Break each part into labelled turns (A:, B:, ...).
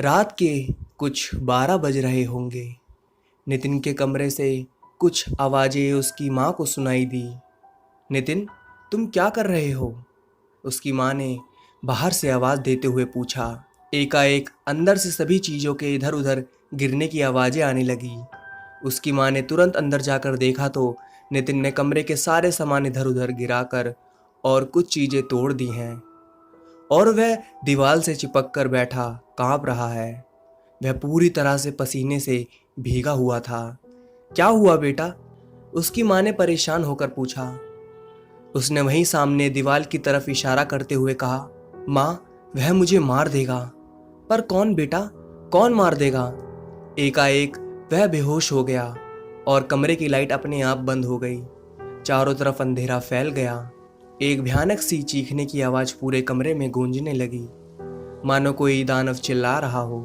A: रात के कुछ 12 बज रहे होंगे। नितिन के कमरे से कुछ आवाज़ें उसकी माँ को सुनाई दी। नितिन, तुम क्या कर रहे हो? उसकी माँ ने बाहर से आवाज़ देते हुए पूछा। एकाएक अंदर से सभी चीज़ों के इधर उधर गिरने की आवाज़ें आने लगी। उसकी माँ ने तुरंत अंदर जाकर देखा तो नितिन ने कमरे के सारे सामान इधर उधर गिराकर और कुछ चीज़ें तोड़ दी हैं और वह दीवार से चिपक कर बैठा कांप रहा है। वह पूरी तरह से पसीने से भीगा हुआ था। क्या हुआ बेटा? उसकी माँ ने परेशान होकर पूछा। उसने वहीं सामने दीवार की तरफ इशारा करते हुए कहा, माँ, वह मुझे मार देगा। पर कौन बेटा? कौन मार देगा? एकाएक वह बेहोश हो गया और कमरे की लाइट अपने आप बंद हो गई। चारों तरफ अंधेरा फैल गया। एक भयानक सी चीखने की आवाज पूरे कमरे में गूंजने लगी, मानो कोई दानव चिल्ला रहा हो।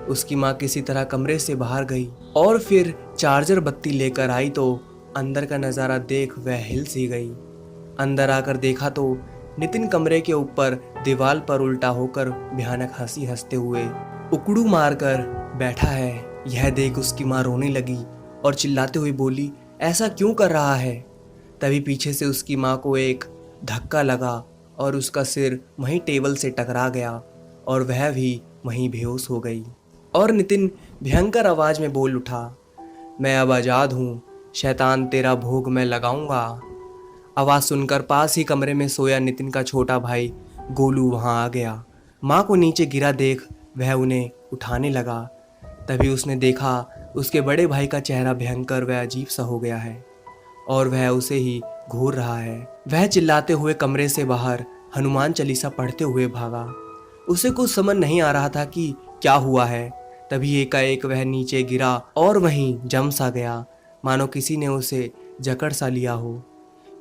A: उसकी माँ किसी तरह कमरे से बाहर गई और फिर चार्जर बत्ती लेकर आई तो अंदर का नज़ारा देख वह हिल सी गई। अंदर आकर देखा तो नितिन कमरे के ऊपर दीवार पर उल्टा होकर भयानक हंसी हंसते हुए उकड़ू मारकर बैठा है। यह देख उसकी माँ रोने लगी और चिल्लाते हुए बोली, ऐसा क्यों कर रहा है? तभी पीछे से उसकी माँ को एक धक्का लगा और उसका सिर वहीं टेबल से टकरा गया और वह भी वहीं बेहोश हो गई। और नितिन भयंकर आवाज में बोल उठा, मैं अब आज़ाद हूँ, शैतान तेरा भोग मैं लगाऊंगा। आवाज़ सुनकर पास ही कमरे में सोया नितिन का छोटा भाई गोलू वहां आ गया। माँ को नीचे गिरा देख वह उन्हें उठाने लगा। तभी उसने देखा उसके बड़े भाई का चेहरा भयंकर व अजीब सा हो गया है और वह उसे ही घूर रहा है। वह चिल्लाते हुए कमरे से बाहर हनुमान चालीसा पढ़ते हुए भागा। उसे कुछ समझ नहीं आ रहा था कि क्या हुआ है। तभी एकाएक वह नीचे गिरा और वहीं जम सा गया, मानो किसी ने उसे जकड़ सा लिया हो।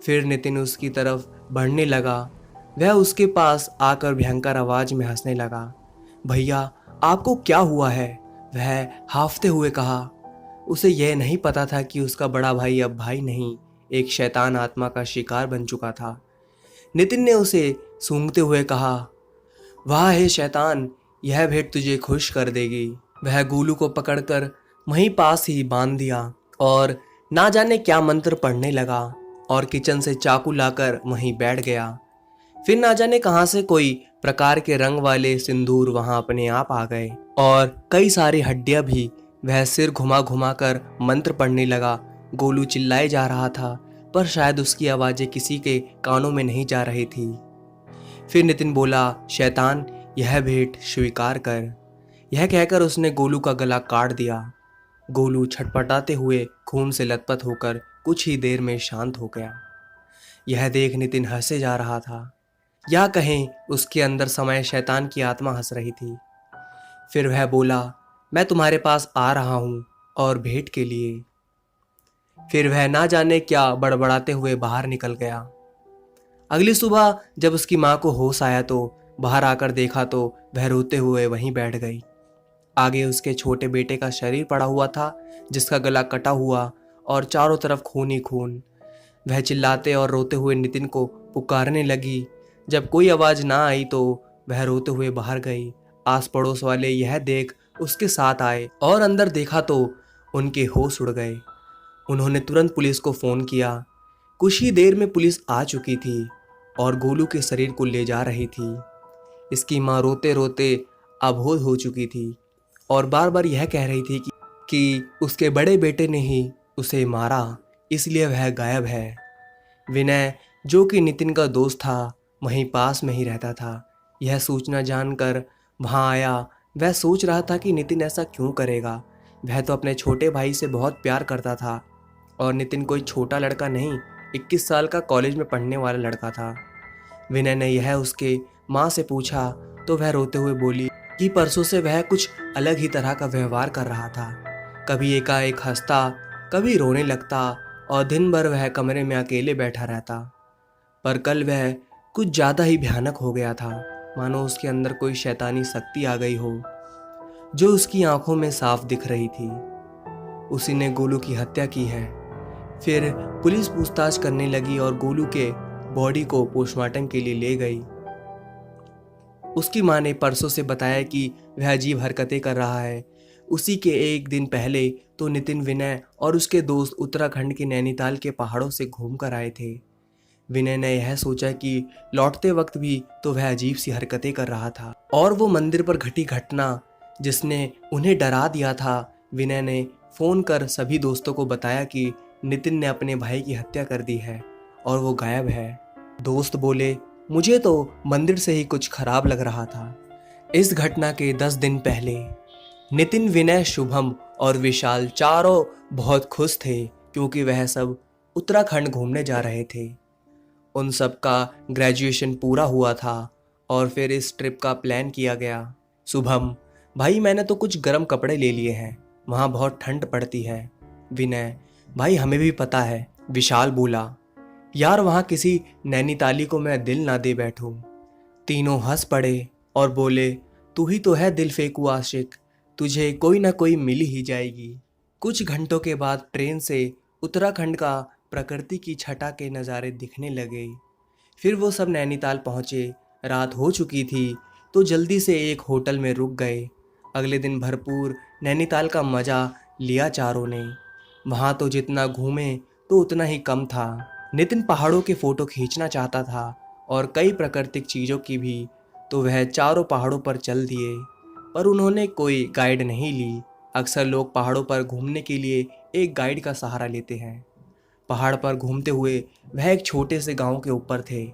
A: फिर नितिन उसकी तरफ बढ़ने लगा। वह उसके पास आकर भयंकर आवाज में हंसने लगा। भैया, आपको क्या हुआ है? वह हाफते हुए कहा। उसे यह नहीं पता था कि उसका बड़ा भाई अब भाई नहीं, एक शैतान आत्मा का शिकार बन चुका था। नितिन ने उसे सूंघते हुए कहा, वाह हे शैतान, यह भेंट तुझे खुश कर देगी। वह गोलू को पकड़कर वहीं पास ही बांध दिया और ना जाने क्या मंत्र पढ़ने लगा और किचन से चाकू लाकर वहीं बैठ गया। फिर ना जाने कहां से कोई प्रकार के रंग वाले सिंदूर वहां अपने आप आ गए और कई सारी हड्डियां भी। वह सिर घुमा घुमा कर मंत्र पढ़ने लगा। गोलू चिल्लाए जा रहा था पर शायद उसकी आवाजें किसी के कानों में नहीं जा रही थी। फिर नितिन बोला, शैतान, यह भेंट स्वीकार कर। यह कहकर उसने गोलू का गला काट दिया। गोलू छटपटाते हुए खून से लथपथ होकर कुछ ही देर में शांत हो गया। यह देख नितिन हंसे जा रहा था, या कहें उसके अंदर समाये शैतान की आत्मा हंस रही थी। फिर वह बोला, मैं तुम्हारे पास आ रहा हूं और भेंट के लिए। फिर वह ना जाने क्या बड़बड़ाते हुए बाहर निकल गया। अगली सुबह जब उसकी माँ को होश आया तो बाहर आकर देखा तो वह रोते हुए वहीं बैठ गई। आगे उसके छोटे बेटे का शरीर पड़ा हुआ था, जिसका गला कटा हुआ और चारों तरफ खून ही खून। वह चिल्लाते और रोते हुए नितिन को पुकारने लगी। जब कोई आवाज ना आई तो वह रोते हुए बाहर गई। आस पड़ोस वाले यह देख उसके साथ आए और अंदर देखा तो उनके होश उड़ गए। उन्होंने तुरंत पुलिस को फोन किया। कुछ ही देर में पुलिस आ चुकी थी और गोलू के शरीर को ले जा रही थी। इसकी माँ रोते रोते अबोध हो चुकी थी और बार बार यह कह रही थी कि उसके बड़े बेटे ने ही उसे मारा, इसलिए वह गायब है। विनय, जो कि नितिन का दोस्त था, वहीं पास में ही रहता था। यह सूचना जानकर वहाँ आया। वह सोच रहा था कि नितिन ऐसा क्यों करेगा। वह तो अपने छोटे भाई से बहुत प्यार करता था और नितिन कोई छोटा लड़का नहीं, 21 साल का कॉलेज में पढ़ने वाला लड़का था। विनय ने यह उसके माँ से पूछा तो वह रोते हुए बोली कि परसों से वह कुछ अलग ही तरह का व्यवहार कर रहा था। कभी एकाएक हंसता, कभी रोने लगता और दिन भर वह कमरे में अकेले बैठा रहता। पर कल वह कुछ ज़्यादा ही भयानक हो गया था, मानो उसके अंदर कोई शैतानी शक्ति आ गई हो, जो उसकी आंखों में साफ दिख रही थी। उसी ने गोलू की हत्या की है। फिर पुलिस पूछताछ करने लगी और गोलू के बॉडी को पोस्टमार्टम के लिए ले गई। उसकी माँ ने परसों से बताया कि वह अजीब हरकतें कर रहा है। उसी के एक दिन पहले तो नितिन, विनय और उसके दोस्त उत्तराखंड के नैनीताल के पहाड़ों से घूम कर आए थे। विनय ने यह सोचा कि लौटते वक्त भी तो वह अजीब सी हरकतें कर रहा था, और वो मंदिर पर घटी घटना जिसने उन्हें डरा दिया था। विनय ने फोन कर सभी दोस्तों को बताया कि नितिन ने अपने भाई की हत्या कर दी है और वो गायब है। दोस्त बोले, मुझे तो मंदिर से ही कुछ खराब लग रहा था। इस घटना के 10 दिन पहले नितिन, विनय, शुभम और विशाल चारों बहुत खुश थे क्योंकि वह सब उत्तराखंड घूमने जा रहे थे। उन सब का ग्रेजुएशन पूरा हुआ था और फिर इस ट्रिप का प्लान किया गया। शुभम, भाई मैंने तो कुछ गर्म कपड़े ले लिए हैं, वहाँ बहुत ठंड पड़ती है। विनय, भाई हमें भी पता है। विशाल बोला, यार वहाँ किसी नैनीताली को मैं दिल ना दे बैठूं। तीनों हंस पड़े और बोले, तू ही तो है दिल फेंकू आशिक, तुझे कोई ना कोई मिल ही जाएगी। कुछ घंटों के बाद ट्रेन से उत्तराखंड का प्रकृति की छटा के नज़ारे दिखने लगे। फिर वो सब नैनीताल पहुँचे। रात हो चुकी थी तो जल्दी से एक होटल में रुक गए। अगले दिन भरपूर नैनीताल का मज़ा लिया चारों ने। वहाँ तो जितना घूमे तो उतना ही कम था। नितिन पहाड़ों के फ़ोटो खींचना चाहता था और कई प्राकृतिक चीज़ों की भी, तो वह चारों पहाड़ों पर चल दिए, पर उन्होंने कोई गाइड नहीं ली। अक्सर लोग पहाड़ों पर घूमने के लिए एक गाइड का सहारा लेते हैं। पहाड़ पर घूमते हुए वह एक छोटे से गांव के ऊपर थे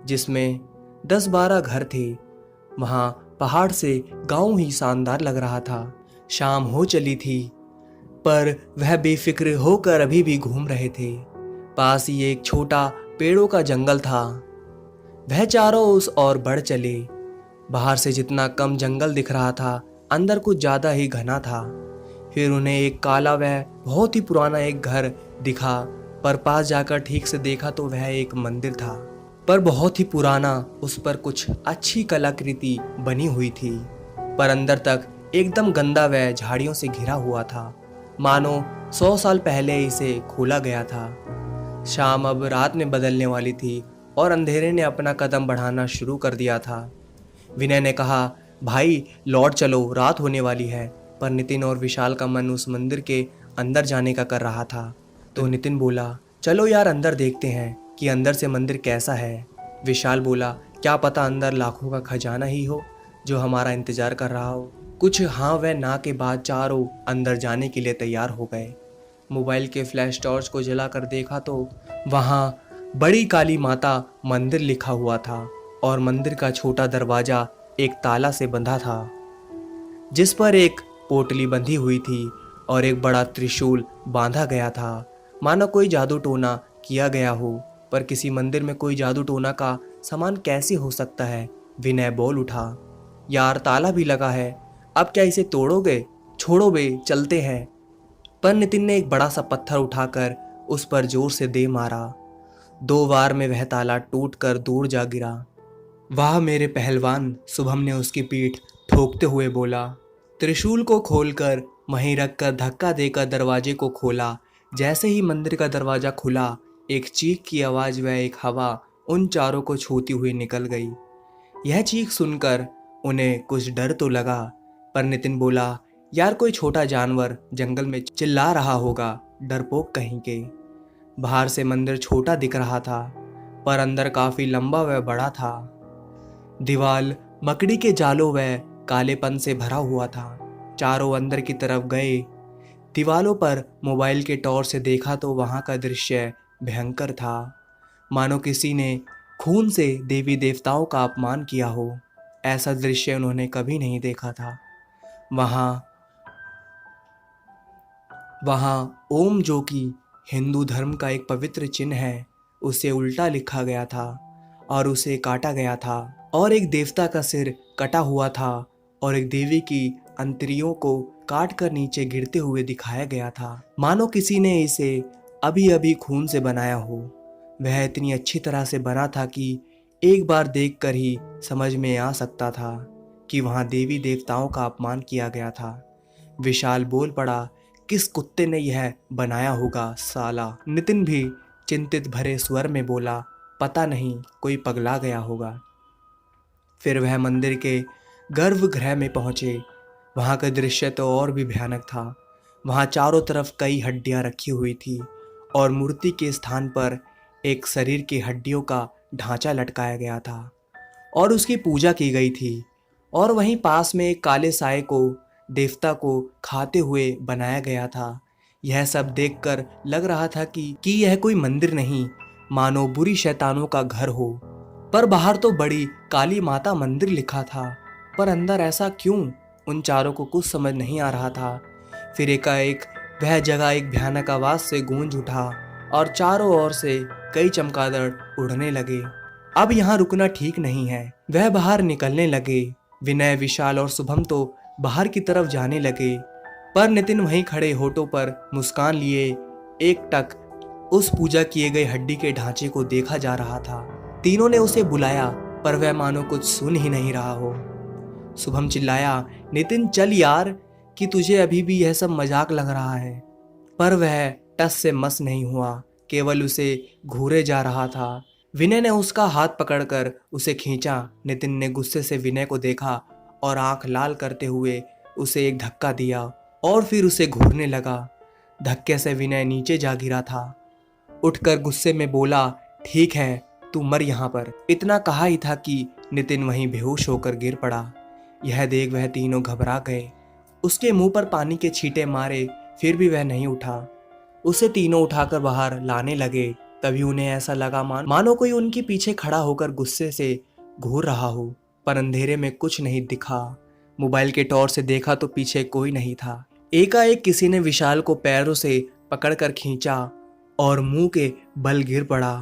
A: जिसमें 10-12 घर थे। वहाँ पहाड़ से गांव ही शानदार लग रहा था। शाम हो चली थी पर वह बेफिक्र होकर अभी भी घूम रहे थे। पास ही एक छोटा पेड़ों का जंगल था। वह चारों उस ओर बढ़ चले। बाहर से जितना कम जंगल दिख रहा था, अंदर कुछ ज्यादा ही घना था। फिर उन्हें एक काला व बहुत ही पुराना एक घर दिखा, पर पास जाकर ठीक से देखा तो वह एक मंदिर था, पर बहुत ही पुराना। उस पर कुछ अच्छी कलाकृति बनी हुई थी, पर अंदर तक एकदम गंदा व झाड़ियों से घिरा हुआ था, मानो 100 साल पहले इसे खोला गया था। शाम अब रात में बदलने वाली थी और अंधेरे ने अपना कदम बढ़ाना शुरू कर दिया था। विनय ने कहा, भाई लौट चलो, रात होने वाली है। पर नितिन और विशाल का मन उस मंदिर के अंदर जाने का कर रहा था। तो नितिन बोला, चलो यार अंदर देखते हैं कि अंदर से मंदिर कैसा है। विशाल बोला, क्या पता अंदर लाखों का खजाना ही हो जो हमारा इंतजार कर रहा हो। कुछ हाँ व ना के बाद चारों अंदर जाने के लिए तैयार हो गए। मोबाइल के फ्लैश टॉर्च को जलाकर देखा तो वहाँ बड़ी काली माता मंदिर लिखा हुआ था और मंदिर का छोटा दरवाजा एक ताला से बंधा था जिस पर एक पोटली बंधी हुई थी और एक बड़ा त्रिशूल बांधा गया था, मानो कोई जादू टोना किया गया हो। पर किसी मंदिर में कोई जादू टोना का सामान कैसे हो सकता है। विनय बोल उठा, यार ताला भी लगा है, अब क्या इसे तोड़ोगे? छोड़ो बे, चलते हैं। पर नितिन ने एक बड़ा सा पत्थर उठाकर उस पर जोर से दे मारा। 2 बार में वह ताला टूटकर दूर जा गिरा। वाह मेरे पहलवान, शुभम ने उसकी पीठ ठोकते हुए बोला। त्रिशूल को खोलकर वहीं रखकर धक्का देकर दरवाजे को खोला। जैसे ही मंदिर का दरवाजा खुला, एक चीख की आवाज व एक हवा उन चारों को छूती हुई निकल गई। यह चीख सुनकर उन्हें कुछ डर तो लगा, पर नितिन बोला, यार कोई छोटा जानवर जंगल में चिल्ला रहा होगा, डरपोक कहीं के। बाहर से मंदिर छोटा दिख रहा था पर अंदर काफी लंबा व बड़ा था। दीवाल मकड़ी के जालों व कालेपन से भरा हुआ था। चारों अंदर की तरफ गए। दीवालों पर मोबाइल के टॉर्च से देखा तो वहां का दृश्य भयंकर था, मानो किसी ने खून से देवी देवताओं का अपमान किया हो। ऐसा दृश्य उन्होंने कभी नहीं देखा था। वहाँ ओम, जो कि हिंदू धर्म का एक पवित्र चिन्ह है, उसे उल्टा लिखा गया था और उसे काटा गया था, और एक देवता का सिर कटा हुआ था और एक देवी की अंतड़ियों को काट कर नीचे गिरते हुए दिखाया गया था, मानो किसी ने इसे अभी अभी खून से बनाया हो। वह इतनी अच्छी तरह से बना था कि एक बार देखकर ही समझ में आ सकता था कि वहाँ देवी देवताओं का अपमान किया गया था। विशाल बोल पड़ा, किस कुत्ते ने यह बनाया होगा साला। नितिन भी चिंतित भरे स्वर में बोला, पता नहीं, कोई पगला गया होगा। फिर वह मंदिर के गर्भगृह में पहुंचे। वहां का दृश्य तो और भी भयानक था। वहां चारों तरफ कई हड्डियां रखी हुई थी और मूर्ति के स्थान पर एक शरीर की हड्डियों का ढांचा लटकाया गया था और उसकी पूजा की गई थी। और वहीं पास में एक काले साए को देवता को खाते हुए बनाया गया था। यह सब देखकर लग रहा था कि यह कोई मंदिर नहीं, मानो बुरी शैतानों का घर हो। पर बाहर तो बड़ी काली माता मंदिर लिखा था, पर अंदर ऐसा क्यों? उन चारों को कुछ समझ नहीं आ रहा था। फिर एकाएक वह जगह एक भयानक आवाज से गूंज उठा और चारों ओर से कई चमगादड़ उड़ने लगे। अब यहाँ रुकना ठीक नहीं है। वह बाहर निकलने लगे। विनय, विशाल और शुभम तो बाहर की तरफ जाने लगे, पर नितिन वहीं खड़े होठों पर मुस्कान लिए एकटक उस पूजा किए गए हड्डी के ढांचे को देखा जा रहा था। तीनों ने उसे बुलाया, पर वह मानो कुछ सुन ही नहीं रहा हो। शुभम चिल्लाया, नितिन चल यार, कि तुझे अभी भी यह सब मजाक लग रहा है। पर वह टस से मस नहीं हुआ, केवल उसे घूरे जा रहा था। विनय ने उसका हाथ पकड़कर उसे खींचा। नितिन ने गुस्से से विनय को देखा और आंख लाल करते हुए उसे एक धक्का दिया और फिर उसे घूरने लगा। धक्के से विनय नीचे जा गिरा था। उठकर गुस्से में बोला, ठीक है, तू मर यहाँ पर। इतना कहा ही था कि नितिन वहीं बेहोश होकर गिर पड़ा। यह देख वह तीनों घबरा गए। उसके मुंह पर पानी के छींटे मारे, फिर भी वह नहीं उठा। उसे तीनों उठाकर बाहर लाने लगे। तभी उन्हें ऐसा लगा मानो कोई उनके पीछे खड़ा होकर गुस्से से घूर रहा हो, पर अंधेरे में कुछ नहीं दिखा। मोबाइल के टॉर्च से देखा तो पीछे कोई नहीं था। एकाएक किसी ने विशाल को पैरों से पकड़कर खींचा और मुंह के बल गिर पड़ा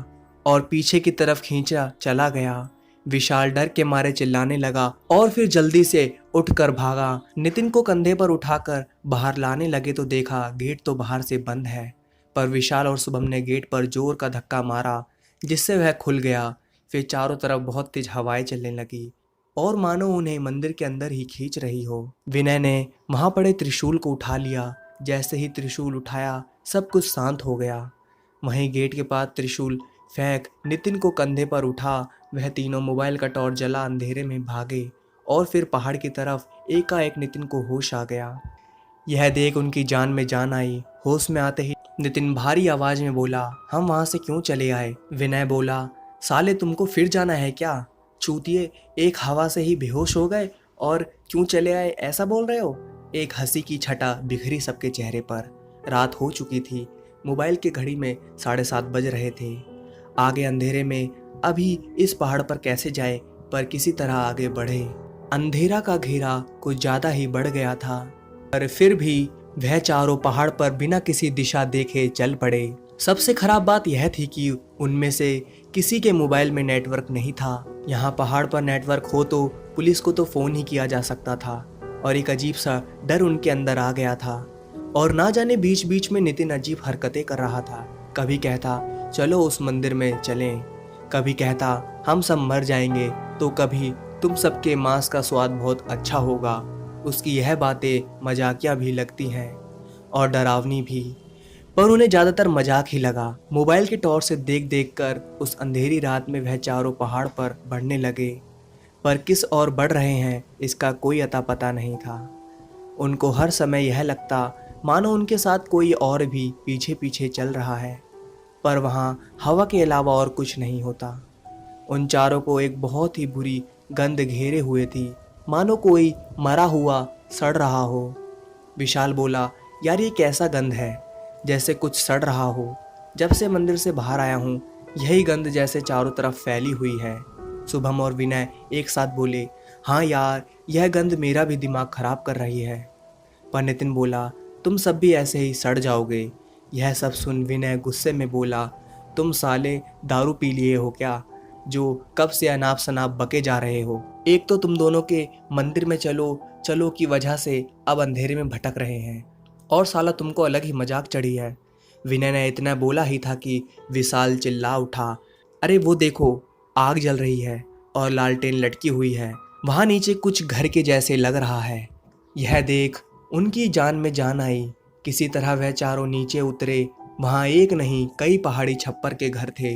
A: और पीछे की तरफ खींचा चला गया। विशाल डर के मारे चिल्लाने लगा और फिर जल्दी से उठकर भागा। नितिन को कंधे पर उठाकर बाहर लाने लगे तो देखा गेट तो बाहर से बंद है, पर विशाल और शुभम ने गेट पर जोर का धक्का मारा, जिससे वह खुल गया। फिर चारों तरफ बहुत तेज हवाएं चलने लगी और मानो उन्हें मंदिर के अंदर ही खींच रही हो। विनय ने वहां पड़े त्रिशूल को उठा लिया। जैसे ही त्रिशूल उठाया, सब कुछ शांत हो गया। वहीं गेट के पास त्रिशूल फेंक नितिन को कंधे पर उठा वह तीनों मोबाइल का टॉर्च जला अंधेरे में भागे और फिर पहाड़ की तरफ। एकाएक नितिन को होश आ गया। यह देख उनकी जान में जान आई। होश में आते ही नितिन भारी आवाज में बोला, हम वहां से क्यों चले आए? विनय बोला, साले तुमको फिर जाना है क्या? चूतिए, एक हवा से ही बेहोश हो गए और क्यों चले आए ऐसा बोल रहे हो? एक हंसी की छटा बिखरी सबके चेहरे पर। रात हो चुकी थी। मोबाइल की घड़ी में 7:30 बज रहे थे। आगे अंधेरे में अभी इस पहाड़ पर कैसे जाए, पर किसी तरह आगे बढ़े। अंधेरा का घेरा कुछ ज्यादा ही बढ़ गया था, पर फिर भी वह चारों पहाड़ पर बिना किसी दिशा देखे चल पड़े। सबसे खराब बात यह थी कि उनमें से किसी के मोबाइल में नेटवर्क नहीं था। यहाँ पहाड़ पर नेटवर्क हो तो पुलिस को तो फोन ही किया जा सकता था। और एक अजीब सा डर उनके अंदर आ गया था। और ना जाने बीच बीच में नितिन अजीब हरकतें कर रहा था। कभी कहता चलो उस मंदिर में चलें, कभी कहता हम सब मर जाएंगे, तो कभी तुम सबके मांस का स्वाद बहुत अच्छा होगा। उसकी यह बातें मजाकिया भी लगती हैं और डरावनी भी, पर उन्हें ज़्यादातर मजाक ही लगा। मोबाइल के टॉर्च से देख देख कर उस अंधेरी रात में वह चारों पहाड़ पर बढ़ने लगे, पर किस ओर बढ़ रहे हैं इसका कोई अता पता नहीं था। उनको हर समय यह लगता मानो उनके साथ कोई और भी पीछे पीछे चल रहा है, पर वहाँ हवा के अलावा और कुछ नहीं होता। उन चारों को एक बहुत ही बुरी गंध घेरे हुए थी, मानो कोई मरा हुआ सड़ रहा हो। विशाल बोला, यार ये कैसा गंध है, जैसे कुछ सड़ रहा हो। जब से मंदिर से बाहर आया हूँ यही गंध जैसे चारों तरफ फैली हुई है। शुभम और विनय एक साथ बोले, हाँ यार यह गंध मेरा भी दिमाग खराब कर रही है। पर नितिन बोला, तुम सब भी ऐसे ही सड़ जाओगे। यह सब सुन विनय गुस्से में बोला, तुम साले दारू पी लिए हो क्या, जो कब से अनाप शनाप बके जा रहे हो? एक तो तुम दोनों के मंदिर में चलो चलो की वजह से अब अंधेरे में भटक रहे हैं, और साला तुमको अलग ही मजाक चढ़ी है। विनय ने इतना बोला ही था कि विशाल चिल्ला उठा, अरे वो देखो आग जल रही है और लालटेन लटकी हुई है, वहाँ नीचे कुछ घर के जैसे लग रहा है। यह देख उनकी जान में जान आई। किसी तरह वह चारों नीचे उतरे। वहाँ एक नहीं कई पहाड़ी छप्पर के घर थे।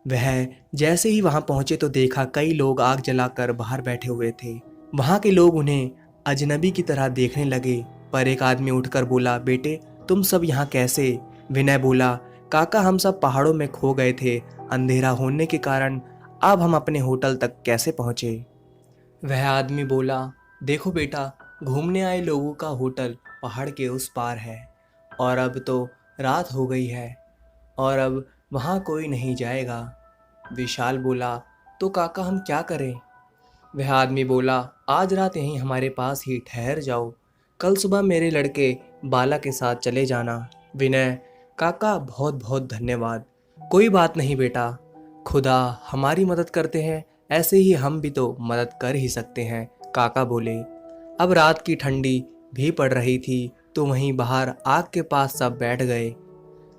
A: वह जैसे ही वहां पहुंचे तो देखा कई लोग आग जलाकर बाहर बैठे हुए थे। वहां के लोग उन्हें अजनबी की तरह देखने लगे, पर एक आदमी उठकर बोला, बेटे तुम सब यहाँ कैसे? विनय बोला, काका हम सब पहाड़ों में खो गए थे, अंधेरा होने के कारण अब हम अपने होटल तक कैसे पहुंचे? वह आदमी बोला, देखो बेटा, घूमने आए लोगों का होटल पहाड़ के उस पार है और अब तो रात हो गई है और अब वहाँ कोई नहीं जाएगा। विशाल बोला, तो काका हम क्या करें? वह आदमी बोला, आज रात यहीं हमारे पास ही ठहर जाओ, कल सुबह मेरे लड़के बाला के साथ चले जाना। विनय, काका बहुत बहुत धन्यवाद। कोई बात नहीं बेटा, खुदा हमारी मदद करते हैं, ऐसे ही हम भी तो मदद कर ही सकते हैं, काका बोले। अब रात की ठंडी भी पड़ रही थी तो वहीं बाहर आग के पास सब बैठ गए।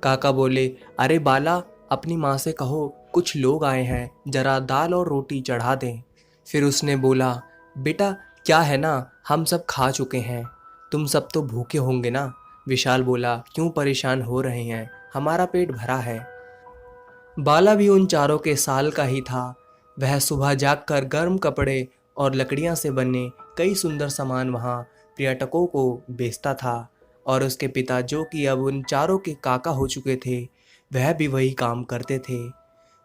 A: काका बोले, अरे बाला, अपनी माँ से कहो कुछ लोग आए हैं, जरा दाल और रोटी चढ़ा दें। फिर उसने बोला, बेटा क्या है ना, हम सब खा चुके हैं, तुम सब तो भूखे होंगे ना। विशाल बोला, क्यों परेशान हो रहे हैं, हमारा पेट भरा है। बाला भी उन चारों के साल का ही था। वह सुबह जागकर गर्म कपड़े और लकड़ियां से बने कई सुंदर सामान वहां पर्यटकों को बेचता था और उसके पिता, जो कि अब उन चारों के काका हो चुके थे, वह भी वही काम करते थे।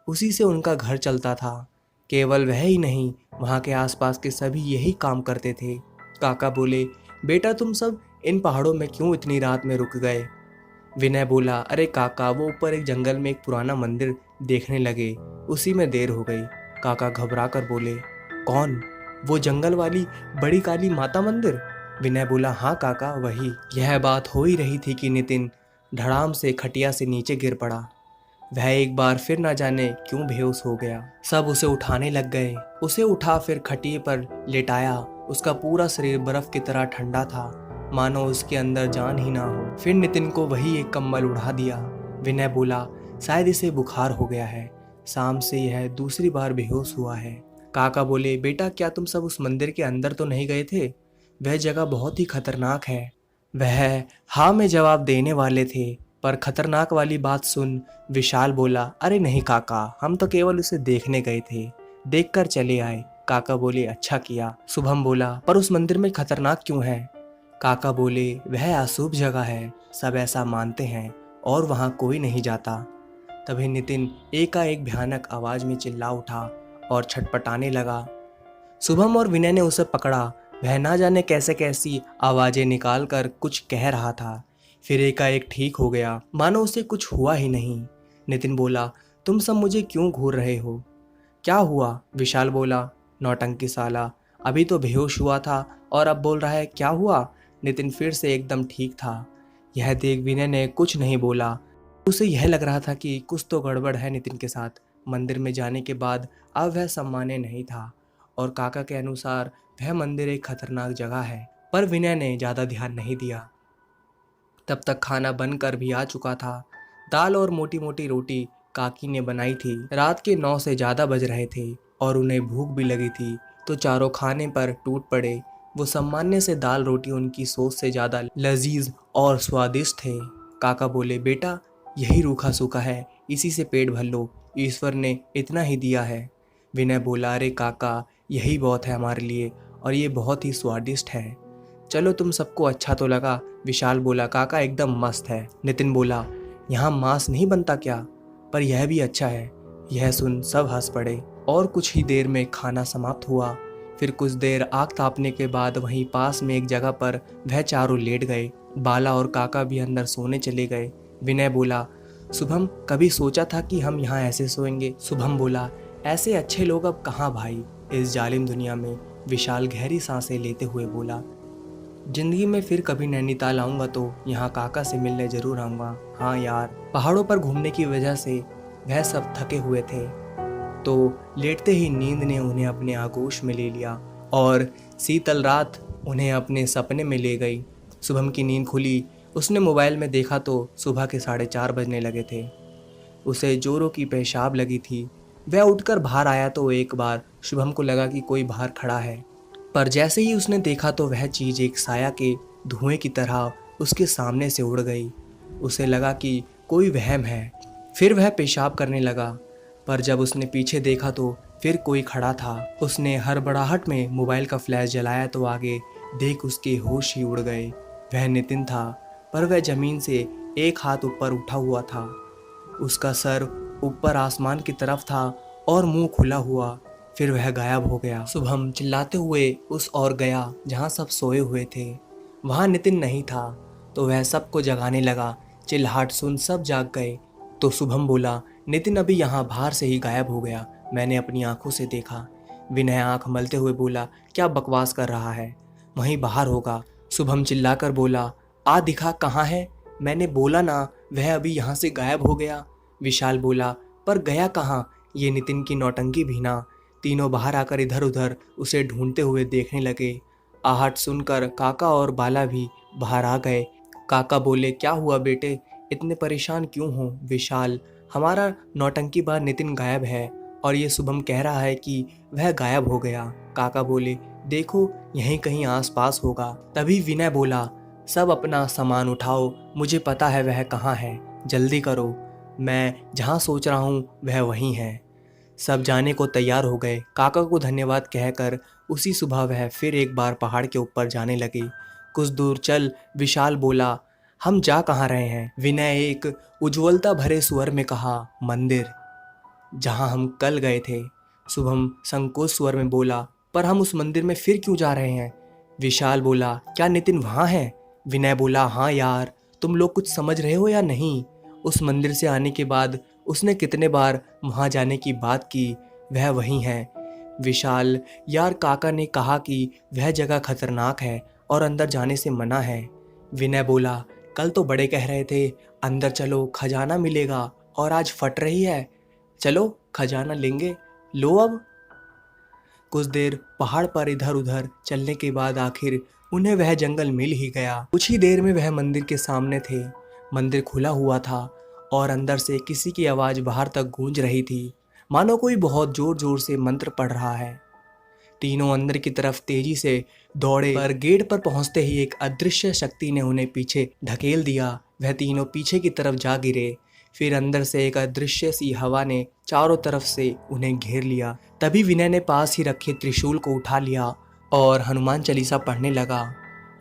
A: उसी से उनका घर चलता था। केवल वह ही नहीं, वहाँ के आसपास के सभी यही काम करते थे। काका बोले, बेटा तुम सब इन पहाड़ों में क्यों इतनी रात में रुक गए? विनय बोला, अरे काका, वो ऊपर एक जंगल में एक पुराना मंदिर देखने लगे, उसी में देर हो गई। काका घबरा कर बोले, कौन? वो जंगल वाली बड़ी काली माता मंदिर? विनय बोला, हाँ काका वही। यह बात हो ही रही थी कि नितिन धड़ाम से खटिया से नीचे गिर पड़ा। वह एक बार फिर न जाने क्यों बेहोश हो गया। सब उसे उठाने लग गए। उसे उठा फिर खटिए पर लेटाया। उसका पूरा शरीर बर्फ की तरह ठंडा था, मानो उसके अंदर जान ही ना हो। फिर नितिन को वही एक कंबल उड़ा दिया। विनय बोला, शायद इसे बुखार हो गया है, शाम से यह दूसरी बार बेहोश हुआ है। काका बोले, बेटा क्या तुम सब उस मंदिर के अंदर तो नहीं गए थे? वह जगह बहुत ही खतरनाक है। वह हाँ में जवाब देने वाले थे, पर खतरनाक वाली बात सुन विशाल बोला, अरे नहीं काका, हम तो केवल उसे देखने गए थे, देखकर चले आए। काका बोले, अच्छा किया। शुभम बोला, पर उस मंदिर में खतरनाक क्यों है? काका बोले, वह अशुभ जगह है, सब ऐसा मानते हैं और वहाँ कोई नहीं जाता। तभी नितिन एकाएक भयानक आवाज में चिल्ला उठा और छटपटाने लगा। शुभम और विनय ने उसे पकड़ा। वह ना जाने कैसे कैसी आवाजें निकाल कर कुछ कह रहा था, फिर एकाएक ठीक हो गया, मानो उसे कुछ हुआ ही नहीं। नितिन बोला, तुम सब मुझे क्यों घूर रहे हो? क्या हुआ? विशाल बोला, नौटंकी साला, अभी तो बेहोश हुआ था और अब बोल रहा है क्या हुआ? नितिन फिर से एकदम ठीक था। यह देख विनय ने कुछ नहीं बोला। उसे यह लग रहा था कि कुछ तो गड़बड़ है नितिन के साथ। मंदिर में जाने के बाद अब वह सामान्य नहीं था और काका के अनुसार वह मंदिर एक खतरनाक जगह है, पर विनय ने ज़्यादा ध्यान नहीं दिया। तब तक खाना बनकर भी आ चुका था। दाल और मोटी मोटी रोटी काकी ने बनाई थी। रात के 9 से ज़्यादा बज रहे थे और उन्हें भूख भी लगी थी, तो चारों खाने पर टूट पड़े। वो सामान्य से दाल रोटी उनकी सोच से ज़्यादा लजीज और स्वादिष्ट थे। काका बोले, बेटा यही रूखा सूखा है, इसी से पेट भर लो, ईश्वर ने इतना ही दिया है। विनय बोला, अरे काका, यही बहुत है हमारे लिए और ये बहुत ही स्वादिष्ट है। चलो तुम सबको अच्छा तो लगा। विशाल बोला, काका एकदम मस्त है। नितिन बोला, यहाँ मांस नहीं बनता क्या? पर यह भी अच्छा है। यह सुन सब हंस पड़े और कुछ ही देर में खाना समाप्त हुआ। फिर कुछ देर आग तापने के बाद वहीं पास में एक जगह पर वह चारों लेट गए। बाला और काका भी अंदर सोने चले गए। विनय बोला, शुभम, कभी सोचा था कि हम यहाँ ऐसे सोएंगे? शुभम बोला, ऐसे अच्छे लोग अब कहाँ भाई, इस जालिम दुनिया में। विशाल गहरी सांसें लेते हुए बोला, जिंदगी में फिर कभी नैनीताल आऊँगा तो यहाँ काका से मिलने जरूर आऊँगा। हाँ यार, पहाड़ों पर घूमने की वजह से वह सब थके हुए थे, तो लेटते ही नींद ने उन्हें अपने आगोश में ले लिया और शीतल रात उन्हें अपने सपने में ले गई। शुभम की नींद खुली। उसने मोबाइल में देखा तो सुबह के 4:30 बजने लगे थे। उसे जोरों की पेशाब लगी थी। वह उठकर बाहर आया तो एक बार शुभम को लगा कि कोई बाहर खड़ा है, पर जैसे ही उसने देखा तो वह चीज़ एक साया के धुएं की तरह उसके सामने से उड़ गई। उसे लगा कि कोई वहम है। फिर वह पेशाब करने लगा। पर जब उसने पीछे देखा तो फिर कोई खड़ा था। उसने हड़बड़ाहट में मोबाइल का फ्लैश जलाया तो आगे देख उसके होश ही उड़ गए। वह नितिन था, पर वह जमीन से एक हाथ ऊपर उठा हुआ था। उसका सर ऊपर आसमान की तरफ था और मुंह खुला हुआ। फिर वह गायब हो गया। शुभम चिल्लाते हुए उस ओर गया जहां सब सोए हुए थे। वहां नितिन नहीं था तो वह सबको जगाने लगा। चिल्लाहट सुन सब जाग गए तो शुभम बोला, नितिन अभी यहाँ बाहर से ही गायब हो गया, मैंने अपनी आंखों से देखा। विनय आंख मलते हुए बोला, क्या बकवास कर रहा है, वहीं बाहर होगा। शुभम चिल्लाकर बोला, आ दिखा कहाँ है, मैंने बोला ना वह अभी यहाँ से गायब हो गया। विशाल बोला, पर गया कहाँ, ये नितिन की नौटंकी भी ना। तीनों बाहर आकर इधर उधर उसे ढूंढते हुए देखने लगे। आहट सुनकर काका और बाला भी बाहर आ गए। काका बोले, क्या हुआ बेटे, इतने परेशान क्यों हो। विशाल, हमारा नौटंकीबाज नितिन गायब है और ये शुभम कह रहा है कि वह गायब हो गया। काका बोले, देखो यहीं कहीं आसपास होगा। तभी विनय बोला, सब अपना सामान उठाओ, मुझे पता है वह कहाँ है, जल्दी करो, मैं जहाँ सोच रहा हूँ वह वहीं है। सब जाने को तैयार हो गए। काका को धन्यवाद कहकर उसी सुबह वह फिर एक बार पहाड़ के ऊपर जाने लगे। कुछ दूर चल विशाल बोला, हम जा कहाँ रहे हैं। विनय एक उज्ज्वलता भरे स्वर में कहा, मंदिर, जहाँ हम कल गए थे। शुभम संकोच स्वर में बोला, पर हम उस मंदिर में फिर क्यों जा रहे हैं। विशाल बोला, क्या नितिन वहाँ है। विनय बोला, हाँ यार, तुम लोग कुछ समझ रहे हो या नहीं। उस मंदिर से आने के बाद उसने कितने बार वहाँ जाने की बात की, वह वहीं है। विशाल, यार काका ने कहा कि वह जगह खतरनाक है और अंदर जाने से मना है। विनय बोला, कल तो बड़े कह रहे थे अंदर चलो खजाना मिलेगा और आज फट रही है, चलो खजाना लेंगे, लो अब। कुछ देर पहाड़ पर इधर उधर चलने के बाद आखिर उन्हें वह जंगल मिल ही गया। कुछ ही देर में वह मंदिर के सामने थे। मंदिर खुला हुआ था और अंदर से किसी की आवाज़ बाहर तक गूंज रही थी, मानो कोई बहुत जोर जोर से मंत्र पढ़ रहा है। तीनों अंदर की तरफ तेजी से दौड़े, पर गेट पर पहुंचते ही एक अदृश्य शक्ति ने उन्हें पीछे ढकेल दिया। वह तीनों पीछे की तरफ जा गिरे। फिर अंदर से एक अदृश्य सी हवा ने चारों तरफ से उन्हें घेर लिया। तभी विनय ने पास ही रखे त्रिशूल को उठा लिया और हनुमान चालीसा पढ़ने लगा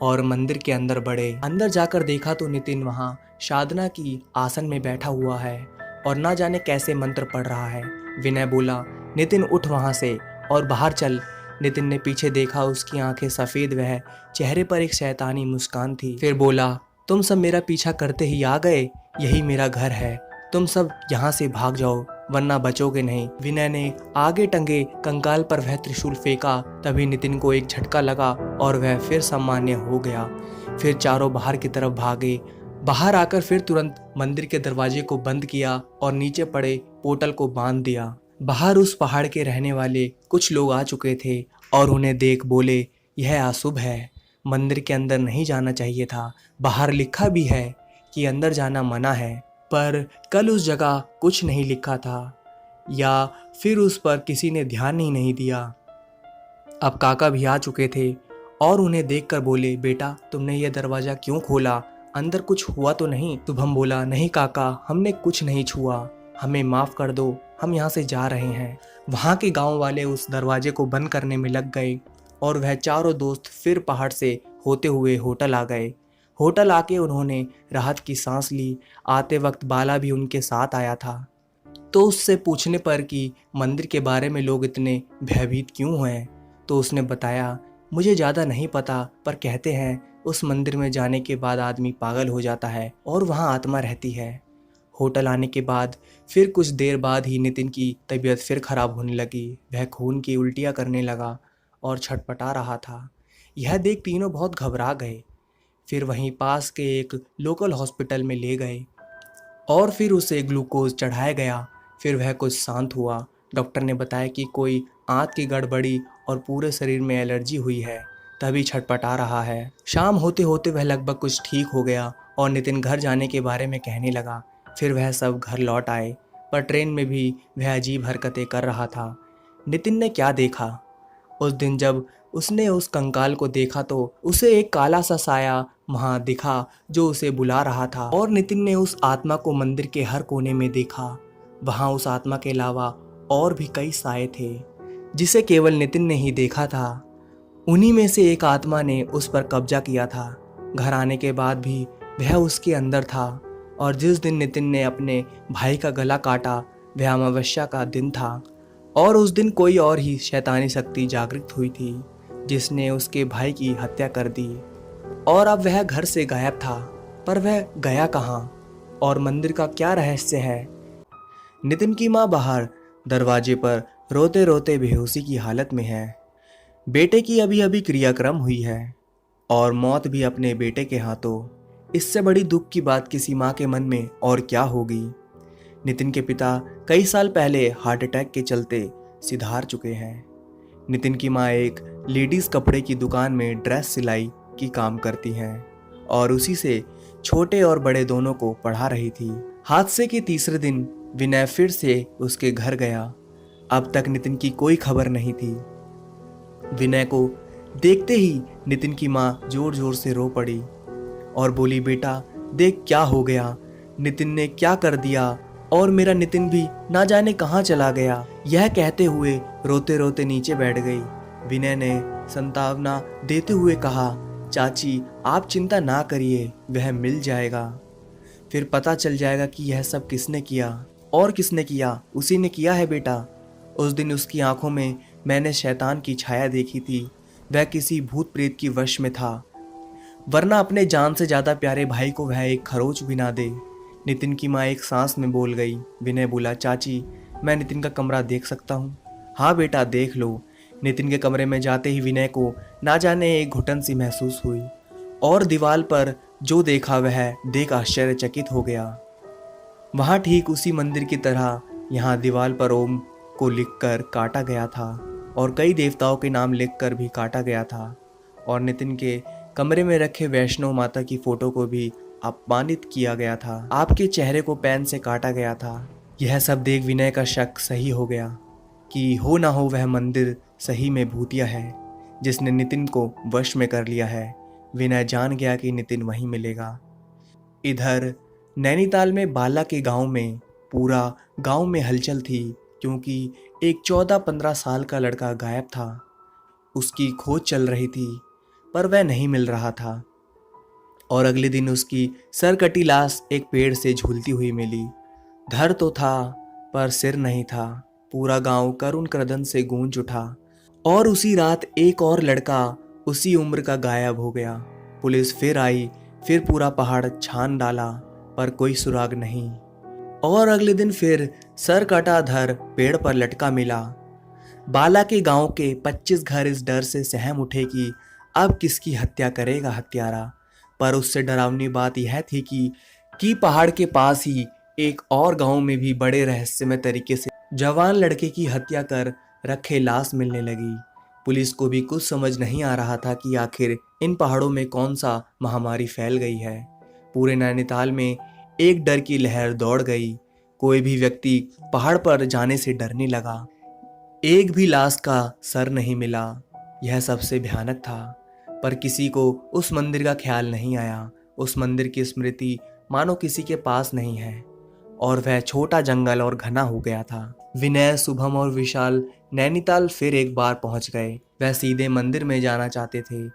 A: और मंदिर के अंदर बढ़े। अंदर जाकर देखा तो नितिन वहाँ साधना की आसन में बैठा हुआ है और ना जाने कैसे मंत्र पढ़ रहा है। विनय बोला, नितिन उठ वहाँ से और बाहर चल। नितिन ने पीछे देखा, उसकी आंखें सफ़ेद, वह चेहरे पर एक शैतानी मुस्कान थी। फिर बोला, तुम सब मेरा पीछा करते ही आ गए, यही मेरा घर है, तुम सब यहाँ से भाग जाओ वरना बचोगे नहीं। विनय ने आगे टंगे कंकाल पर वह त्रिशूल फेंका। तभी नितिन को एक झटका लगा और वह फिर सामान्य हो गया। फिर चारों बाहर की तरफ भागे। बाहर आकर फिर तुरंत मंदिर के दरवाजे को बंद किया और नीचे पड़े पोर्टल को बांध दिया। बाहर उस पहाड़ के रहने वाले कुछ लोग आ चुके थे और उन्हें देख बोले, यह अशुभ है, मंदिर के अंदर नहीं जाना चाहिए था, बाहर लिखा भी है कि अंदर जाना मना है। पर कल उस जगह कुछ नहीं लिखा था या फिर उस पर किसी ने ध्यान ही नहीं दिया। अब काका भी आ चुके थे और उन्हें देखकर बोले, बेटा तुमने यह दरवाज़ा क्यों खोला, अंदर कुछ हुआ तो नहीं। शुभम बोला, नहीं काका, हमने कुछ नहीं छुआ, हमें माफ़ कर दो, हम यहाँ से जा रहे हैं। वहाँ के गांव वाले उस दरवाजे को बंद करने में लग गए और वह चारों दोस्त फिर पहाड़ से होते हुए होटल आ गए। होटल आके उन्होंने राहत की सांस ली। आते वक्त बाला भी उनके साथ आया था। तो उससे पूछने पर कि मंदिर के बारे में लोग इतने भयभीत क्यों हैं, तो उसने बताया, मुझे ज़्यादा नहीं पता, पर कहते हैं उस मंदिर में जाने के बाद आदमी पागल हो जाता है और वहाँ आत्मा रहती है। होटल आने के बाद फिर कुछ देर बाद ही नितिन की तबीयत फिर खराब होने लगी। वह खून की उल्टियाँ करने लगा और छटपटा रहा था। यह देख तीनों बहुत घबरा गए। फिर वहीं पास के एक लोकल हॉस्पिटल में ले गए और फिर उसे ग्लूकोज चढ़ाया गया। फिर वह कुछ शांत हुआ। डॉक्टर ने बताया कि कोई आंत की गड़बड़ी और पूरे शरीर में एलर्जी हुई है, तभी छटपटा रहा है। शाम होते होते वह लगभग कुछ ठीक हो गया और नितिन घर जाने के बारे में कहने लगा। फिर वह सब घर लौट आए, पर ट्रेन में भी वह अजीब हरकतें कर रहा था। नितिन ने क्या देखा, उस दिन जब उसने उस कंकाल को देखा तो उसे एक काला सा साया वहाँ दिखा जो उसे बुला रहा था और नितिन ने उस आत्मा को मंदिर के हर कोने में देखा। वहाँ उस आत्मा के अलावा और भी कई साए थे जिसे केवल नितिन ने ही देखा था। उन्हीं में से एक आत्मा ने उस पर कब्जा किया था। घर आने के बाद भी वह उसके अंदर था, और जिस दिन नितिन ने अपने भाई का गला काटा वह अमावस्या का दिन था, और उस दिन कोई और ही शैतानी शक्ति जागृत हुई थी जिसने उसके भाई की हत्या कर दी। और अब वह घर से गायब था, पर वह गया कहाँ और मंदिर का क्या रहस्य है? नितिन की माँ बाहर दरवाजे पर रोते रोते बेहोशी की हालत में है। बेटे की अभी अभी क्रियाक्रम हुई है और मौत भी अपने बेटे के हाथों। इससे बड़ी दुख की बात किसी माँ के मन में और क्या होगी। नितिन के पिता कई साल पहले हार्ट अटैक के चलते सिधार चुके हैं। नितिन की माँ एक लेडीज कपड़े की दुकान में ड्रेस सिलाई की काम करती हैं और उसी से छोटे और बड़े दोनों को पढ़ा रही थी। हादसे के तीसरे दिन विनय फिर से उसके घर गया। अब तक नितिन की कोई खबर नहीं थी। विनय को देखते ही नितिन की माँ जोर जोर से रो पड़ी और बोली, बेटा देख क्या हो गया, नितिन ने क्या कर दिया, और मेरा नितिन भी ना जाने कहाँ चला गया। यह कहते हुए रोते रोते नीचे बैठ गई। विनय ने संतावना देते हुए कहा, चाची आप चिंता ना करिए, वह मिल जाएगा। फिर पता चल जाएगा कि यह सब किसने किया। और किसने किया? उसी ने किया है बेटा। उस दिन उसकी आंखों में मैंने शैतान की छाया देखी थी। वह किसी भूत प्रेत की वश में था, वरना अपने जान से ज्यादा प्यारे भाई को वह एक खरोच भी ना दे। नितिन की माँ एक सांस में बोल गई। विनय बोला, चाची मैं नितिन का कमरा देख सकता हूँ? हाँ बेटा देख लो। नितिन के कमरे में जाते ही विनय को ना जाने एक घुटन सी महसूस हुई, और दीवार पर जो देखा वह देख आश्चर्यचकित हो गया। वहाँ ठीक उसी मंदिर की तरह यहाँ दीवार पर ओम को लिखकर काटा गया था, और कई देवताओं के नाम लिखकर भी काटा गया था, और नितिन के कमरे में रखे वैष्णो माता की फोटो को भी अपमानित किया गया था। आपके चेहरे को पेन से काटा गया था। यह सब देख विनय का शक सही हो गया कि हो ना हो वह मंदिर सही में भूतिया है जिसने नितिन को वश में कर लिया है। विनय जान गया कि नितिन वहीं मिलेगा। इधर नैनीताल में बाला के गांव में पूरा गांव में हलचल थी, क्योंकि एक 14-15 साल का लड़का गायब था। उसकी खोज चल रही थी, पर वह नहीं मिल रहा था, और अगले दिन उसकी सरकटी लाश एक पेड़ से झूलती हुई मिली। धर तो था पर सिर नहीं था। पूरा गांव करुण क्रदन से गूंज उठा, और उसी रात एक और लड़का उसी उम्र का गायब हो गया। पुलिस फिर आई, फिर पूरा पहाड़ छान डाला, पर कोई सुराग नहीं। और अगले दिन फिर सर कटा धर पेड़ पर लटका मिला। बाला के गांव के 25 घर इस डर से सहम उठे कि अब किसकी हत्या करेगा हत्यारा। पर उससे डरावनी बात यह थी कि पहाड़ के पास ही एक और गांव में भी बड़े रहस्यमय तरीके से जवान लड़के की हत्या कर रखे लाश मिलने लगी। पुलिस को भी कुछ समझ नहीं आ रहा था कि आखिर इन पहाड़ों में कौन सा महामारी फैल गई है। पूरे नैनीताल में एक डर की लहर दौड़ गई। कोई भी व्यक्ति पहाड़ पर जाने से डरने लगा। एक भी लाश का सर नहीं मिला। यह सबसे भयानक था, पर किसी को उस मंदिर का ख्याल नहीं आया। उस मंदिर की स्मृति मानो किसी के पास नहीं है, और वह छोटा जंगल और घना हो गया था। विनय, शुभम और विशाल नैनीताल फिर एक बार पहुंच गए। वह सीधे मंदिर में जाना चाहते थे,